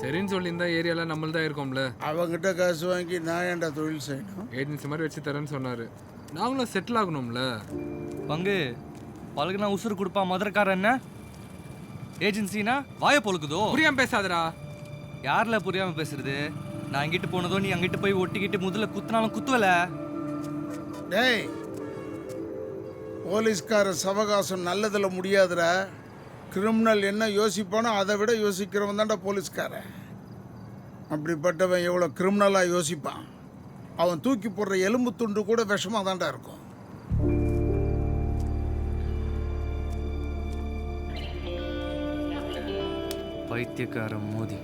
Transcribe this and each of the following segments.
சரின்னு சொல்லி இந்த ஏரியால நம்மள தான் இருக்கோம்ல. அவங்கிட்ட காசு வாங்கி நான் ஏன்டா தொழில் செய்யணும்? ஏஜென்சி மாதிரி வச்சு தரேன்னு சொன்னாரு. நாங்களும் செட்டில் ஆகணும்ல. பங்கு பழகுனா உசுறு கொடுப்பா மதுரக்காரன் என்ன ஏஜென்சினா வாய பொழுக்குதோ? புரியாம பேசாதடா. யாரில் புரியாம பேசுறது? நான் இங்கிட்டு போனதோ நீ அங்கிட்டு போய் ஒட்டிக்கிட்டு முதல்ல குத்துனாலும் குத்துவல. டேய், போலீஸ்கார சவகாசம் நல்லதில் முடியாதுடா. கிரிமினல் என்ன யோசிப்பானோ அதை விட யோசிக்கிறவன் தான்டா போலீஸ்காரன். அப்படிப்பட்டவன் எவ்வளோ கிரிமினலாக யோசிப்பான். அவன் தூக்கி போடுற எலும்பு துண்டு கூட விஷமாக தான்டா இருக்கும். பைத்தியக்காரன் மோதி.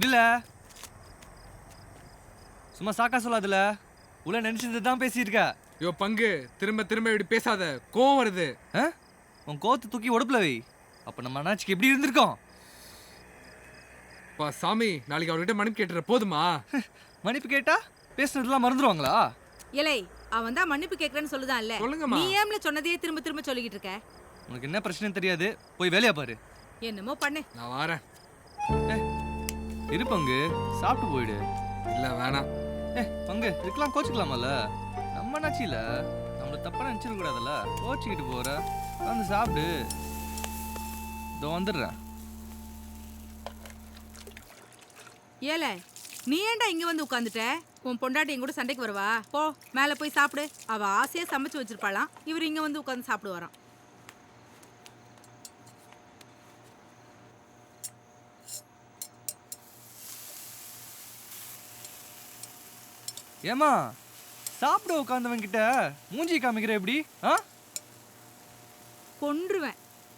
இருல சும்மா சாக்கா சொல்லாதுல. உள்ள நினைச்சது தான் பேசியிருக்க. யோ பங்கு, திரும்ப திரும்ப இப்படி பேசாத, கோவம் வருது. உன் கோத்து தூக்கி உடப்புல வை. அப்ப நம்ம அண்ணாச்சிக்கு எப்படி இருந்திருக்கோம்? பா சாமி, நாளைக்கு அவர்கிட்ட மன்னிப்பு கேட்டுற போதுமா? மன்னிப்பு கேட்டா பேசுனதெல்லாம் மறந்துடுவாங்களா? இலை அவன் தான் மன்னிப்பு கேட்கறேன்னு சொல்லுதான்ல. சொல்லுங்கம்மா. நீ ஏம்ல சொன்னதையே திரும்ப திரும்ப சொல்லிக்கிட்டு இருக்க? உனக்கு என்ன பிரச்சனைன்னு தெரியாது, போய் வேலையா பாரு. என்னமோ பண்ணு. நான் வாரேன். இரு பங்கு, சாப்பிட்டு போயிடு. இல்ல வேணாம். பங்கு இதுக்கெல்லாம் கோச்சுக்கலாமல்ல? நம்ம அண்ணாச்சியில நம்மள தப்பா நினைச்சிட கூடாதுல்ல. கோச்சிக்கிட்டு போற வந்து சாப்பிடு. இதோ வந்துடுறேன். ஏல நீ ஏன்டா இங்க வந்து உட்காந்துட்ட? உன் பொண்டாட்டி என் கூட சண்டைக்கு வருவா? போ மேல போய் சாப்பிடு. அவ ஆசையா சமைச்சு வச்சிருப்பாளாம். இவர் இங்க வந்து உட்காந்து சாப்பிடு வரான். ஏமா சாப்பிட உட்காந்தவன் கிட்ட மூஞ்சி காமிக்கிற எப்படி? கொன்றுவேன்.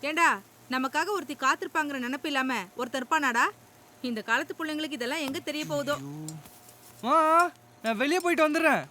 ஏண்டா நமக்காக ஒருத்தி காத்திருப்பாங்கிற நினைப்பு இல்லாம ஒருத்தர் இருப்பானாடா? இந்த காலத்து பிள்ளைங்களுக்கு இதெல்லாம் எங்க தெரிய போகுதோ? நான் வெளியே போயிட்டு வந்துடுறேன்.